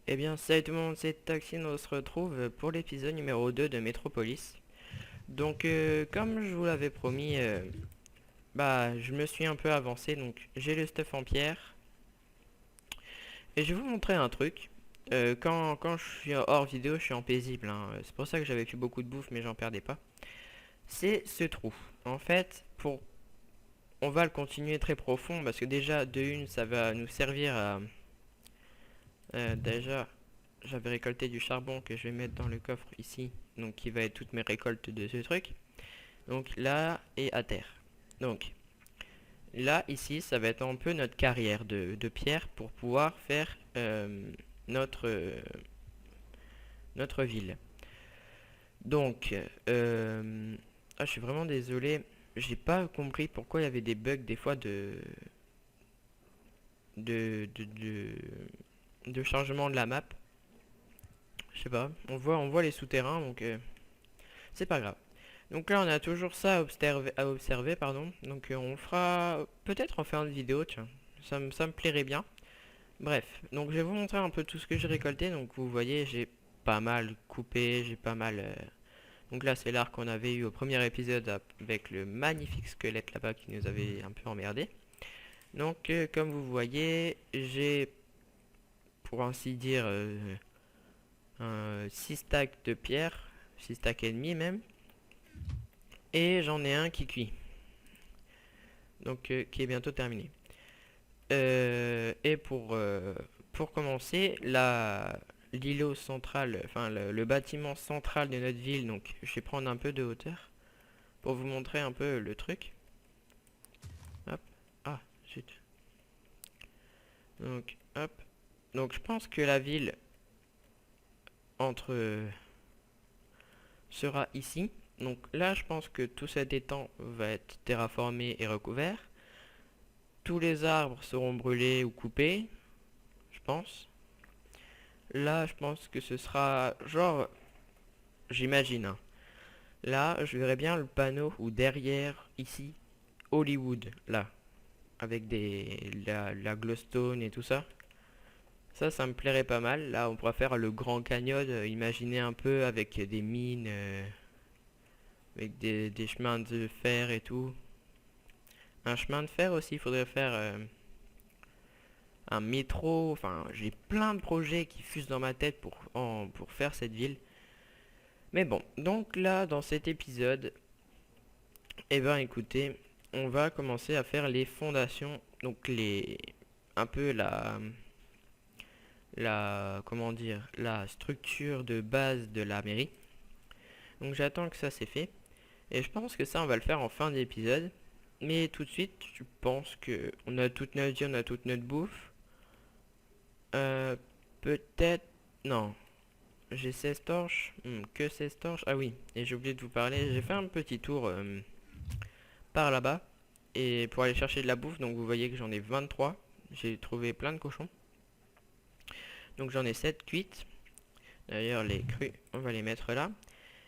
Eh bien, salut tout le monde, c'est Toxin, on se retrouve pour l'épisode numéro 2 de Metropolis. Donc, comme je vous l'avais promis, je me suis un peu avancé, donc j'ai le stuff en pierre. Et je vais vous montrer un truc. Quand je suis hors vidéo, je suis en paisible, hein. C'est pour ça que j'avais plus beaucoup de bouffe, mais j'en perdais pas. C'est ce trou. En fait, on va le continuer très profond, parce que déjà, de une, ça va nous servir à... déjà, j'avais récolté du charbon que je vais mettre dans le coffre ici, donc qui va être toutes mes récoltes de ce truc. Donc là et à terre. Donc là ici ça va être un peu notre carrière de pierre pour pouvoir faire notre, notre ville. Donc je suis vraiment désolé, j'ai pas compris pourquoi il y avait des bugs des fois de, de, de, de changement de la map. Je sais pas, on voit les souterrains donc c'est pas grave. Donc là, on a toujours ça à observer, pardon. Donc on fera peut-être en fin de vidéo, tiens. Ça me plairait bien. Bref, donc je vais vous montrer un peu tout ce que j'ai récolté. Donc vous voyez, j'ai pas mal coupé, j'ai pas mal... Donc là, c'est l'art qu'on avait eu au premier épisode avec le magnifique squelette là-bas qui nous avait un peu emmerdé. Donc comme vous voyez, j'ai, pour ainsi dire, 6 stacks de pierre, 6 stacks et demi même. Et j'en ai un qui cuit. Donc qui est bientôt terminé. Et pour commencer, l'îlot central, enfin le bâtiment central de notre ville, donc je vais prendre un peu de hauteur pour vous montrer un peu le truc. Hop, ah, zut. Donc, hop. Donc je pense que la ville entre sera ici. Donc là, je pense que tout cet étang va être terraformé et recouvert. Tous les arbres seront brûlés ou coupés, je pense. Là, je pense que ce sera genre, j'imagine, hein. Là, je verrais bien le panneau ou derrière, ici, Hollywood, là, avec la glowstone et tout ça. Ça me plairait pas mal. Là, on pourra faire le Grand Canyon, imaginer un peu avec des mines, avec des chemins de fer et tout. Un chemin de fer aussi, il faudrait faire un métro. Enfin, j'ai plein de projets qui fusent dans ma tête pour faire cette ville. Mais bon, donc là, dans cet épisode, eh ben écoutez, on va commencer à faire les fondations, donc un peu comment dire, la structure de base de la mairie. Donc j'attends que ça c'est fait, et je pense que ça on va le faire en fin d'épisode. Mais tout de suite, je pense que on a toute notre vie, on a toute notre bouffe. Euh, peut-être, non, j'ai 16 torches. Que 16 torches? Ah oui, et j'ai oublié de vous parler, j'ai fait un petit tour par là-bas et pour aller chercher de la bouffe. Donc vous voyez que j'en ai 23. J'ai trouvé plein de cochons. Donc j'en ai 7 cuites. D'ailleurs les crues, on va les mettre là.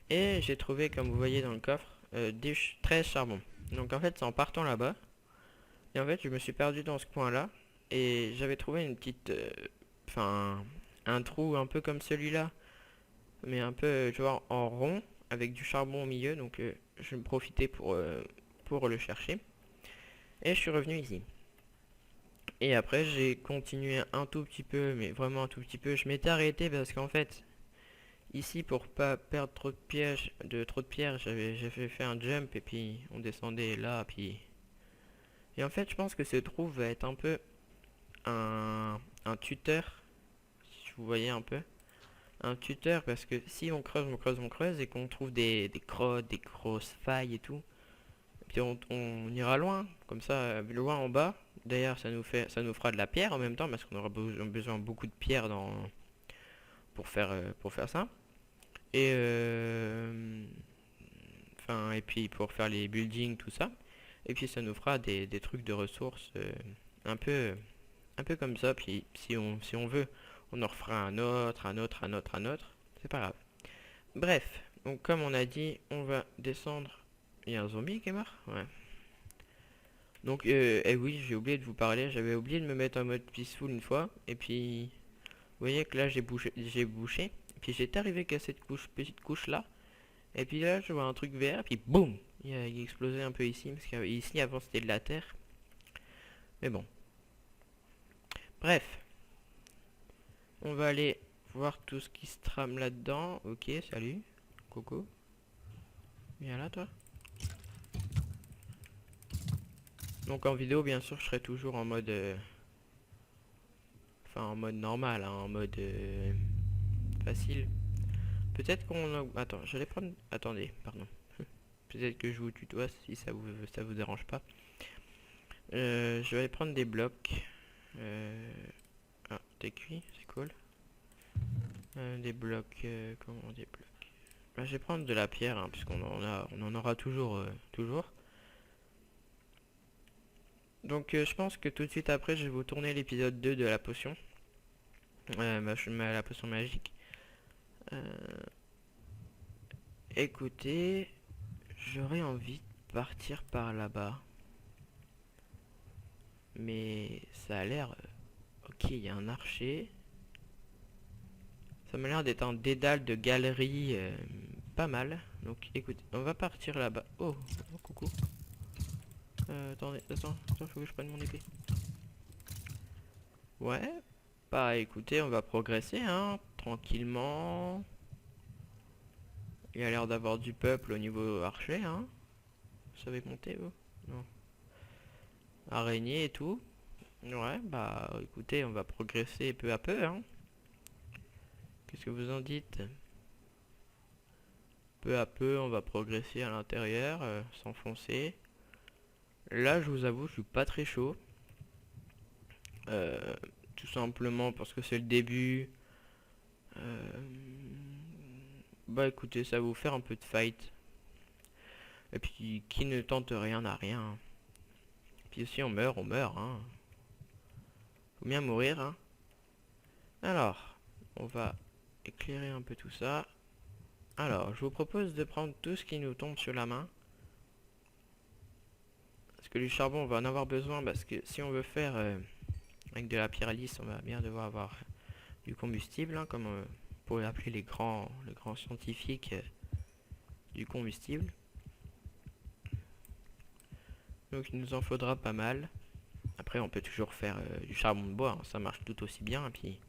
Et j'ai trouvé, comme vous voyez dans le coffre, 13 charbons. Donc en fait c'est en partant là-bas. Et en fait je me suis perdu dans ce coin-là. Et j'avais trouvé une petite... Enfin... un trou un peu comme celui-là. Mais un peu, tu vois, en rond. Avec du charbon au milieu. Donc je vais me profiter pour le chercher. Et je suis revenu ici. Et après, j'ai continué un tout petit peu, mais vraiment un tout petit peu. Je m'étais arrêté parce qu'en fait, ici, pour pas perdre trop de pièges, trop de pierres, j'avais fait un jump et puis on descendait là, puis... Et en fait, je pense que ce trou va être un peu un tuteur, si vous voyez un peu. Un tuteur parce que si on creuse, on creuse, on creuse et qu'on trouve des crottes, des grosses failles et tout, puis on ira loin, comme ça, loin en bas. D'ailleurs, ça nous fera de la pierre en même temps, parce qu'on aura besoin de beaucoup de pierre pour faire ça. Et enfin, et puis pour faire les buildings, tout ça. Et puis ça nous fera des trucs de ressources un peu, un peu comme ça. Puis si on veut, on en refera un autre, un autre, un autre, un autre. C'est pas grave. Bref, donc comme on a dit, on va descendre. Il y a un zombie qui est mort? Ouais. Donc, eh oui, j'ai oublié de vous parler. J'avais oublié de me mettre en mode peaceful une fois. Et puis, voyez que là j'ai bouché. Puis j'étais arrivé qu'à cette petite couche là. Et puis là je vois un truc vert. Et puis boum, il a explosé un peu ici. Parce qu'ici avant c'était de la terre. Mais bon. Bref. On va aller voir tout ce qui se trame là-dedans. Ok, salut. Coco. Viens là toi. Donc en vidéo bien sûr je serai toujours en mode... Enfin en mode normal, hein, en mode facile. Peut-être qu'on... Attends, j'allais prendre... Attendez, pardon. Peut-être que je vous tutoie si ça vous dérange pas. Je vais aller prendre des blocs. Ah, t'es cuit, c'est cool. Des blocs... comment des blocs? Bah, je vais prendre de la pierre, hein, puisqu'on on en aura toujours. Toujours. Donc je pense que tout de suite après, je vais vous tourner l'épisode 2 de la potion. La potion magique. Écoutez, j'aurais envie de partir par là-bas. Mais ça a l'air... Ok, il y a un archer. Ça m'a l'air d'être un dédale de galerie pas mal. Donc écoutez, on va partir là-bas. Oh, coucou. Attendez, faut que je prenne mon épée. Ouais. Bah écoutez, on va progresser, hein, tranquillement. Il y a l'air d'avoir du peuple au niveau archer, hein. Vous savez monter, vous? Non. Araignée et tout. Ouais, bah écoutez, on va progresser peu à peu, hein. Qu'est-ce que vous en dites? Peu à peu, on va progresser à l'intérieur, s'enfoncer. Là, je vous avoue, je suis pas très chaud. Tout simplement parce que c'est le début. Bah écoutez, ça va vous faire un peu de fight. Et puis, qui ne tente rien n'a rien, hein. Puis si on meurt, hein. Faut bien mourir, hein. Alors, on va éclairer un peu tout ça. Alors, je vous propose de prendre tout ce qui nous tombe sur la main. Parce que du charbon, on va en avoir besoin. Parce que si on veut faire avec de la pierre lisse, on va bien devoir avoir du combustible, hein, comme on pourrait appeler les grands scientifiques du combustible. Donc il nous en faudra pas mal. Après, on peut toujours faire du charbon de bois, hein, ça marche tout aussi bien. Et puis,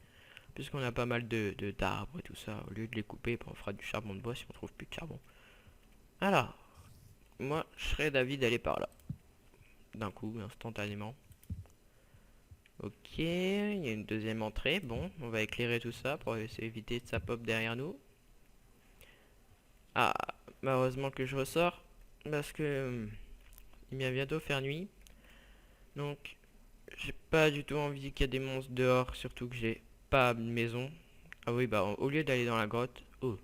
puisqu'on a pas mal d'arbres et tout ça, au lieu de les couper, on fera du charbon de bois si on trouve plus de charbon. Alors, moi, je serais d'avis d'aller par là. D'un coup, instantanément. Ok, il y a une deuxième entrée. Bon, on va éclairer tout ça pour éviter que ça pop derrière nous. Ah, malheureusement que je ressors. Parce que il va bientôt faire nuit. Donc, j'ai pas du tout envie qu'il y ait des monstres dehors. Surtout que j'ai pas de maison. Ah oui, bah au lieu d'aller dans la grotte. Oh.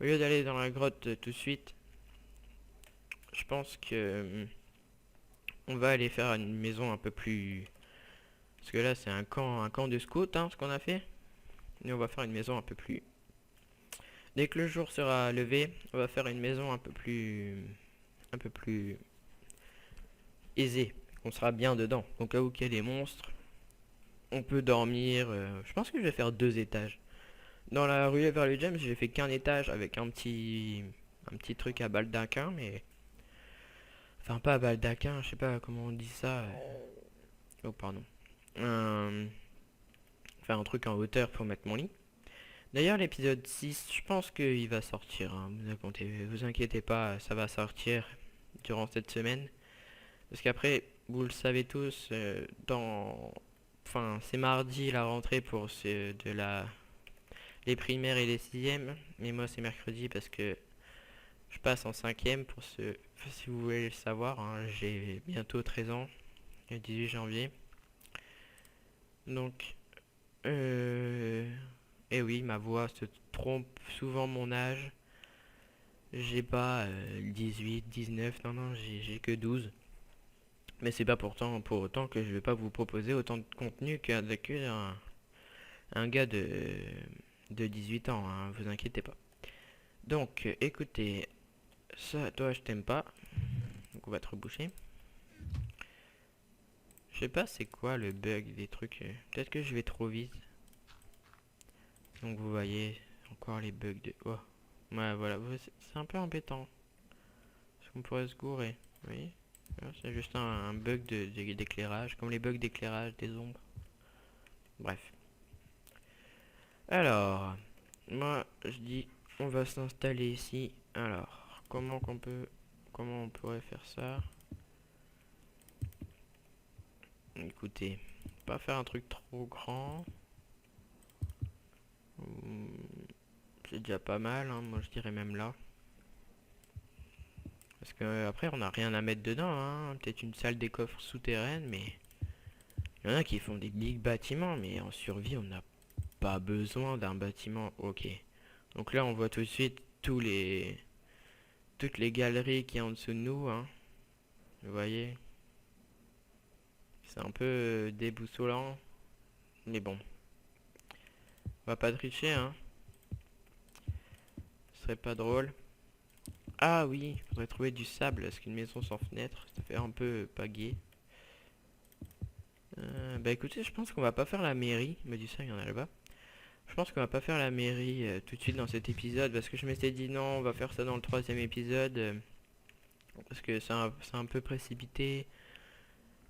Au lieu d'aller dans la grotte tout de suite. Je pense que on va aller faire une maison un peu plus... Parce que là c'est un camp de scouts, hein, ce qu'on a fait. Et on va faire une maison un peu plus... Dès que le jour sera levé, on va faire une maison un peu plus aisée. On sera bien dedans. Au cas où il y a des monstres, on peut dormir. Je pense que je vais faire 2 étages. Dans la rue vers le James, j'ai fait qu'un étage avec un petit truc à baldaquin, mais... Enfin, pas à baldaquin, je sais pas comment on dit ça. Oh, pardon. Enfin, un truc en hauteur pour mettre mon lit. D'ailleurs, l'épisode 6, je pense qu'il va sortir, hein. Vous inquiétez pas, ça va sortir durant cette semaine. Parce qu'après, vous le savez tous, Enfin, c'est mardi la rentrée pour les primaires et les sixièmes. Mais moi, c'est mercredi parce que je passe en cinquième pour si vous voulez le savoir, hein, j'ai bientôt 13 ans, le 18 janvier. Donc, et oui, ma voix se trompe souvent mon âge. J'ai pas 18, 19, non, j'ai que 12. Mais c'est pas pour autant que je vais pas vous proposer autant de contenu un gars de 18 ans, hein, vous inquiétez pas. Donc, écoutez, ça, toi, je t'aime pas. Donc, on va te reboucher. Je sais pas c'est quoi le bug des trucs. Peut-être que je vais trop vite. Donc vous voyez encore les bugs de... Oh. Ouais, voilà, c'est un peu embêtant. Parce qu'on pourrait se gourer. Vous voyez? C'est juste un bug d'éclairage, comme les bugs d'éclairage des ombres. Bref. Alors, moi je dis, on va s'installer ici. Alors, comment on pourrait faire ça? Écoutez, pas faire un truc trop grand. C'est déjà pas mal, hein, moi je dirais même là. Parce que après on n'a rien à mettre dedans, hein. Peut-être une salle des coffres souterraine, mais il y en a qui font des big bâtiments, mais en survie on n'a pas besoin d'un bâtiment. Ok. Donc là on voit tout de suite toutes les galeries qui y a en dessous de nous, hein. Vous voyez, c'est un peu déboussolant, mais bon, on va pas tricher, hein. Ce serait pas drôle. Ah oui, faudrait trouver du sable, parce qu'une maison sans fenêtre, ça fait un peu pas gai. Bah écoutez, je pense qu'on va pas faire la mairie. Il m'a dit ça, il y en a là-bas. Je pense qu'on va pas faire la mairie tout de suite dans cet épisode, parce que je m'étais dit non, on va faire ça dans le troisième épisode, parce que c'est un peu précipité.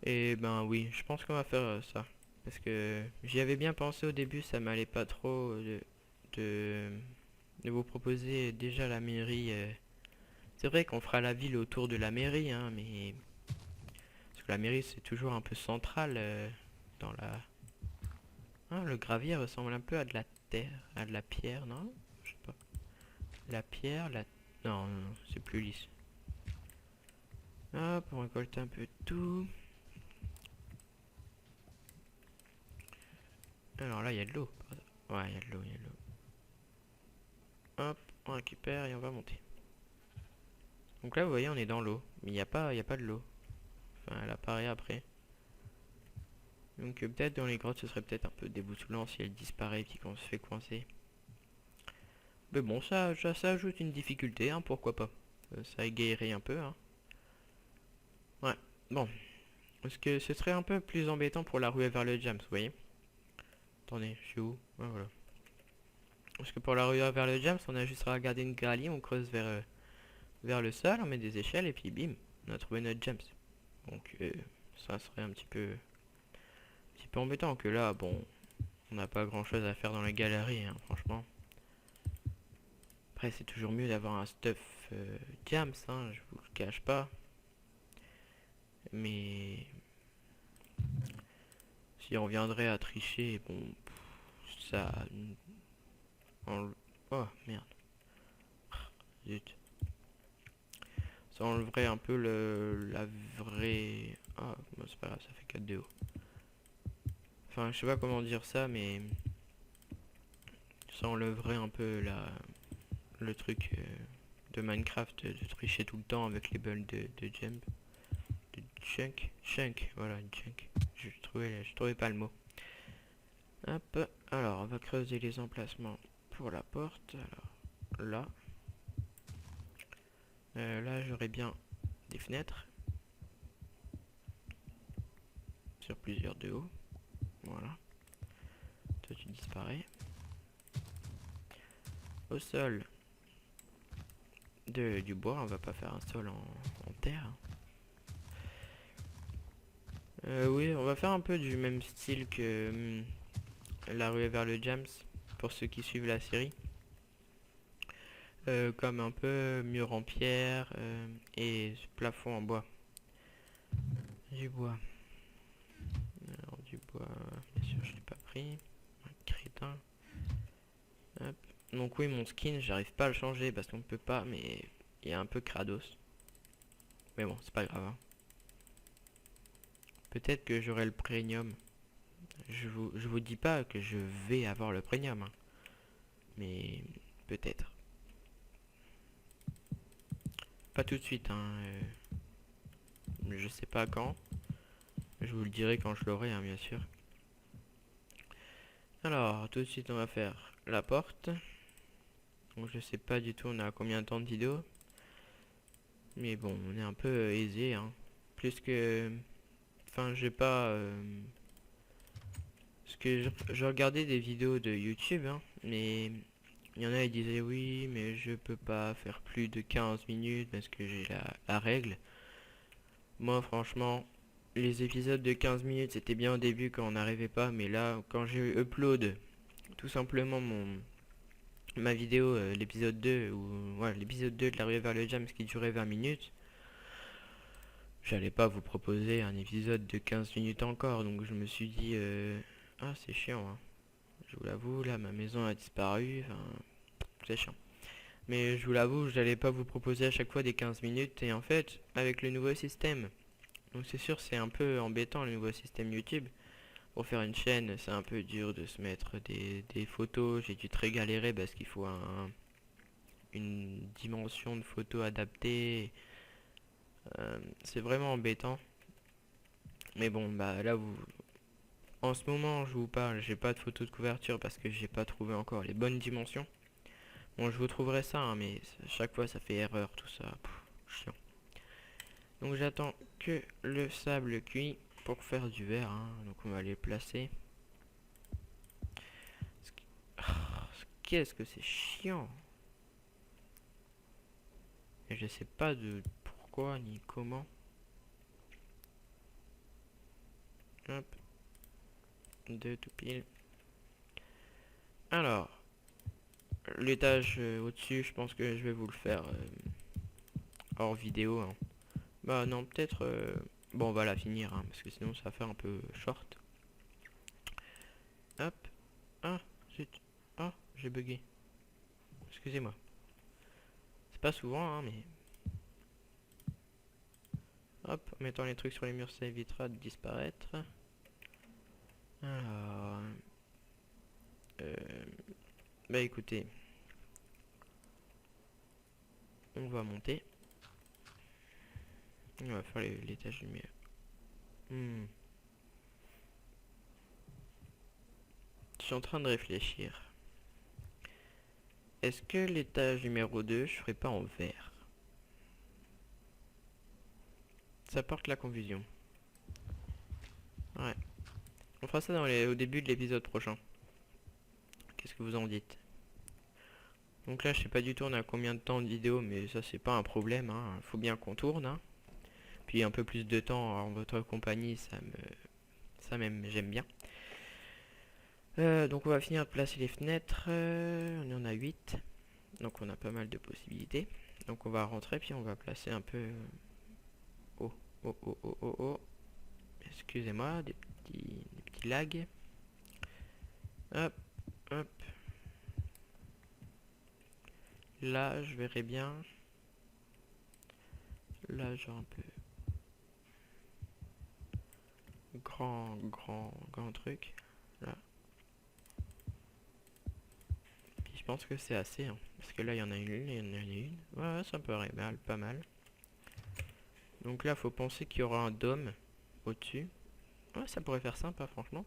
Et ben oui, je pense qu'on va faire ça. Parce que j'y avais bien pensé au début, ça m'allait pas trop de, de vous proposer déjà la mairie. C'est vrai qu'on fera la ville autour de la mairie, hein, mais... Parce que la mairie c'est toujours un peu central dans la... Ah, le gravier ressemble un peu à de la terre, à de la pierre, non? Je sais pas. La pierre, la... Non, non, non, c'est plus lisse. Hop, on récolte un peu de tout. Alors là, il y a de l'eau. Ouais, il y a de l'eau, il y a de l'eau. Hop, on récupère et on va monter. Donc là, vous voyez, on est dans l'eau. Mais il y a pas de l'eau. Enfin, elle apparaît après. Donc peut-être dans les grottes, ce serait peut-être un peu déboussolant si elle disparaît et puis qu'on se fait coincer. Mais bon, ça ajoute une difficulté, hein, pourquoi pas. Ça égayerait un peu, hein. Ouais, bon. Parce que ce serait un peu plus embêtant pour la ruée vers le Jams, vous voyez. Attendez, je suis où? Ouais, voilà. Parce que pour la ruée vers le Jams, on a juste à regarder une gralie, on creuse vers le sol, on met des échelles et puis bim, on a trouvé notre Jams. Donc ça serait un petit peu embêtant que là, bon, on n'a pas grand chose à faire dans la galerie, hein, franchement. Après, c'est toujours mieux d'avoir un stuff Jams, hein, je vous le cache pas. Mais si on viendrait à tricher, bon, ça... Oh, merde. Zut. Ça enleverait un peu la vraie... Ah, bon, c'est pas grave, ça fait 4 DO. Enfin, je sais pas comment dire ça, mais... Ça enlèverait un peu le truc de Minecraft de tricher tout le temps avec les bulles de jump. De chunk, voilà, chunk. Je trouvais pas le mot. Hop, alors on va creuser les emplacements pour la porte. Alors là, là j'aurais bien des fenêtres sur plusieurs de haut. Voilà. Toi tu disparais. Au sol du bois, on va pas faire un sol en terre. Oui, on va faire un peu du même style que la ruée vers le Jams pour ceux qui suivent la série. Comme un peu mur en pierre et plafond en bois. Du bois. Alors du bois, bien sûr je l'ai pas pris. Un crétin. Hop. Donc oui, mon skin, j'arrive pas à le changer parce qu'on ne peut pas, mais il est un peu crados. Mais bon, c'est pas grave, hein. Peut-être que j'aurai le premium. Je vous dis pas que je vais avoir le premium, hein. Mais peut-être. Pas tout de suite, hein. Je sais pas quand. Je vous le dirai quand je l'aurai, hein, bien sûr. Alors, tout de suite, on va faire la porte. Donc, je sais pas du tout, on a combien de temps de vidéo. Mais bon, on est un peu aisé, hein. Plus que... Enfin, j'ai pas... Parce que je regardais des vidéos de YouTube, hein. Mais il y en a qui disaient oui, mais je peux pas faire plus de 15 minutes parce que j'ai la règle. Moi, franchement, les épisodes de 15 minutes, c'était bien au début quand on n'arrivait pas, mais là, quand j'ai upload tout simplement ma vidéo, l'épisode 2 ou ouais, l'épisode 2 de l'arrivée vers le jam, ce qui durait 20 minutes, j'allais pas vous proposer un épisode de 15 minutes encore, donc je me suis dit, ah, c'est chiant, hein. Je vous l'avoue, là, ma maison a disparu, enfin, c'est chiant. Mais je vous l'avoue, j'allais pas vous proposer à chaque fois des 15 minutes, et en fait, avec le nouveau système, donc c'est sûr, c'est un peu embêtant le nouveau système YouTube. Pour faire une chaîne, c'est un peu dur de se mettre des photos. J'ai dû très galérer parce qu'il faut une dimension de photo adaptée. C'est vraiment embêtant. Mais bon, bah là, en ce moment, je vous parle, j'ai pas de photo de couverture parce que j'ai pas trouvé encore les bonnes dimensions. Bon, je vous trouverai ça, hein, mais chaque fois ça fait erreur, tout ça. Pff, chiant. Donc j'attends que le sable cuit pour faire du verre, hein. Donc on va les placer. Qu'est-ce que c'est chiant. Et je sais pas de pourquoi ni comment. Hop. Deux tout pile. Alors, l'étage au-dessus, je pense que je vais vous le faire hors vidéo, hein. Bah non, peut-être... bon, on va la finir, hein, parce que sinon ça va faire un peu short. Hop. Ah, zut. Ah, j'ai bugué. Excusez-moi. C'est pas souvent, hein, mais... Hop, en mettant les trucs sur les murs, ça évitera de disparaître. Alors... Euh, bah écoutez... On va monter. On va faire l'étage numéro. Je suis en train de réfléchir. Est-ce que l'étage numéro 2, je ferai pas en vert? Ça porte la confusion. Ouais. On fera ça au début de l'épisode prochain. Qu'est-ce que vous en dites? Donc là, je sais pas du tout on a combien de temps de vidéo, mais ça c'est pas un problème, hein. Faut bien qu'on tourne, hein. Puis un peu plus de temps en votre compagnie, ça même j'aime bien. Donc on va finir de placer les fenêtres. On en a 8. Donc on a pas mal de possibilités. Donc on va rentrer puis on va placer un peu... Oh, oh, oh, oh, oh, oh. Excusez-moi, des petits lags. Hop, hop. Là, je verrai bien. Là, genre un peu... Grand truc. Là. Puis je pense que c'est assez, hein. Parce que là, il y en a une, il y en a une. Ouais, ça me paraît mal, pas mal. Donc là, faut penser qu'il y aura un dôme au-dessus. Ouais, ça pourrait faire sympa, franchement.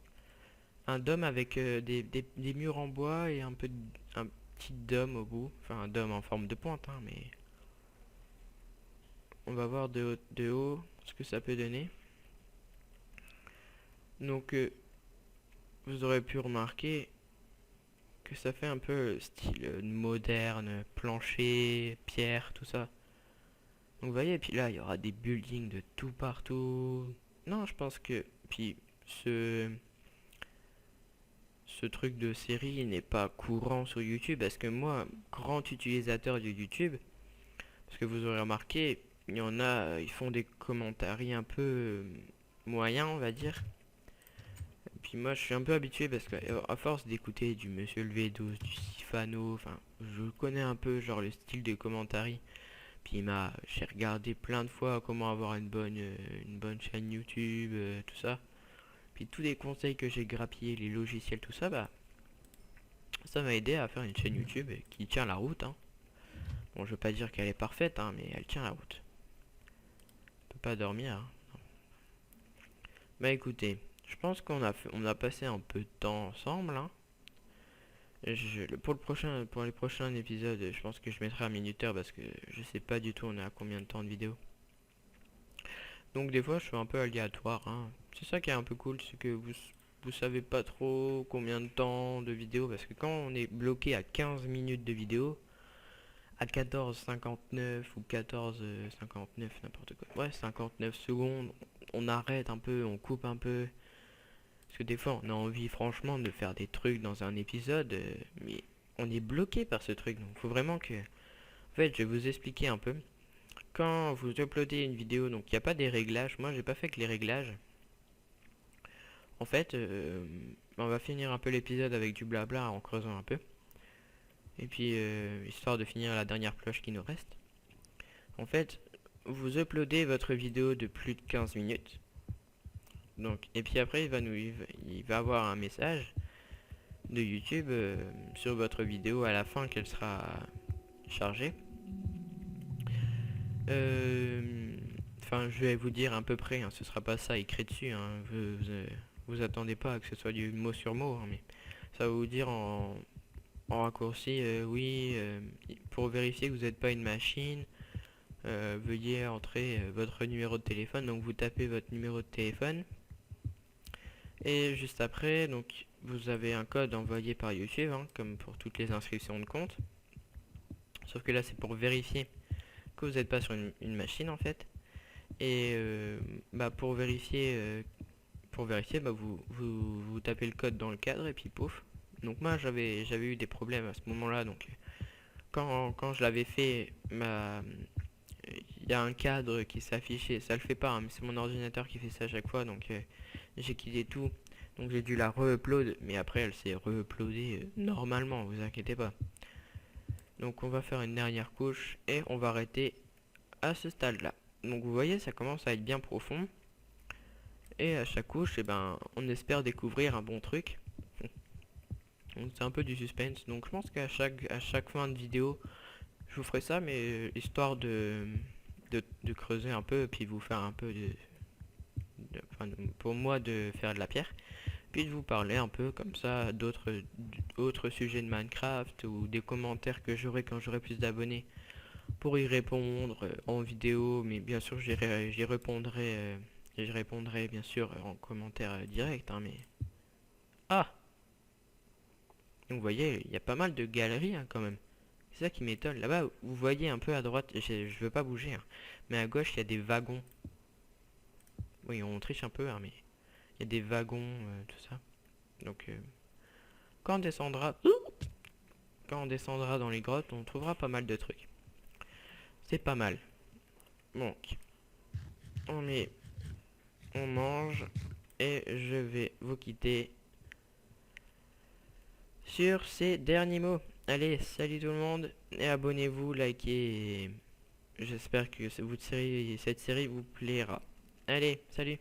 Un dôme avec des murs en bois et un petit dôme au bout. Enfin, un dôme en forme de pointe, hein, mais... On va voir de haut ce que ça peut donner. Donc, vous aurez pu remarquer que ça fait un peu style moderne, plancher, pierre, tout ça. Donc vous voyez, puis là, il y aura des buildings de tout partout. Non, je pense que... Puis ce truc de série n'est pas courant sur YouTube, parce que moi, grand utilisateur de YouTube, parce que vous aurez remarqué, il y en a, ils font des commentaires un peu moyens, on va dire. Et puis moi, je suis un peu habitué parce que à force d'écouter du Monsieur le V12, du Sifano, enfin, je connais un peu genre le style de commentaires. Puis j'ai regardé plein de fois comment avoir une bonne chaîne YouTube, tout ça. Puis tous les conseils que j'ai grappillés, les logiciels, tout ça, bah, ça m'a aidé à faire une chaîne YouTube qui tient la route, hein. Bon, je veux pas dire qu'elle est parfaite, hein, mais elle tient la route. On peut pas dormir, hein. Bah écoutez, je pense on a passé un peu de temps ensemble, hein. Pour les prochains épisodes, je pense que je mettrai un minuteur parce que je sais pas du tout on est à combien de temps de vidéo. Donc des fois je fais un peu aléatoire, hein. C'est ça qui est un peu cool, c'est que vous savez pas trop combien de temps de vidéo, parce que quand on est bloqué à 15 minutes de vidéo, à 14,59 ou 14,59, n'importe quoi, ouais, 59 secondes, on arrête un peu, on coupe un peu, parce que des fois on a envie franchement de faire des trucs dans un épisode, mais on est bloqué par ce truc, donc faut vraiment que... En fait, je vais vous expliquer un peu. Quand vous uploadez une vidéo, donc il n'y a pas des réglages, moi j'ai pas fait que les réglages. En fait, on va finir un peu l'épisode avec du blabla en creusant un peu. Et puis, histoire de finir la dernière cloche qui nous reste. En fait, vous uploadez votre vidéo de plus de 15 minutes. Donc, et puis après, il va avoir un message de YouTube sur votre vidéo à la fin qu'elle sera chargée. Enfin, je vais vous dire à peu près, hein, ce sera pas ça écrit dessus, hein, vous attendez pas à que ce soit du mot sur mot, hein, mais ça va vous dire en raccourci, oui, pour vérifier que vous n'êtes pas une machine, veuillez entrer votre numéro de téléphone, donc vous tapez votre numéro de téléphone, et juste après, donc vous avez un code envoyé par YouTube, hein, comme pour toutes les inscriptions de compte, sauf que là c'est pour vérifier que vous n'êtes pas sur une machine en fait. Et pour vérifier, bah, vous tapez le code dans le cadre et puis pouf. Donc moi j'avais eu des problèmes à ce moment-là. Donc quand je l'avais fait, il y a un cadre qui s'affichait. Ça le fait pas, hein, mais c'est mon ordinateur qui fait ça à chaque fois. Donc j'ai quitté tout. Donc j'ai dû la re-upload. Mais après elle s'est re-uploadée normalement, vous inquiétez pas. Donc on va faire une dernière couche et on va arrêter à ce stade-là. Donc vous voyez, ça commence à être bien profond. Et à chaque couche, on espère découvrir un bon truc. Donc c'est un peu du suspense. Donc je pense qu'à chaque fin de vidéo, je vous ferai ça, mais histoire de creuser un peu, puis vous faire un peu pour moi de faire de la pierre. Puis de vous parler un peu comme ça d'autres sujets de Minecraft ou des commentaires que j'aurai quand j'aurai plus d'abonnés pour y répondre en vidéo, mais bien sûr j'y répondrai, je répondrai bien sûr en commentaire direct, hein, mais... Ah! Donc vous voyez, il y a pas mal de galeries hein, quand même. C'est ça qui m'étonne. Là-bas, vous voyez un peu à droite, je veux pas bouger, hein, mais à gauche il y a des wagons. Oui, on triche un peu, hein, mais il y a des wagons, tout ça. Donc quand on descendra... Quand on descendra dans les grottes, on trouvera pas mal de trucs. C'est pas mal. Donc, on mange et je vais vous quitter sur ces derniers mots. Allez, salut tout le monde et abonnez-vous, likez. J'espère que cette série vous plaira. Allez, salut.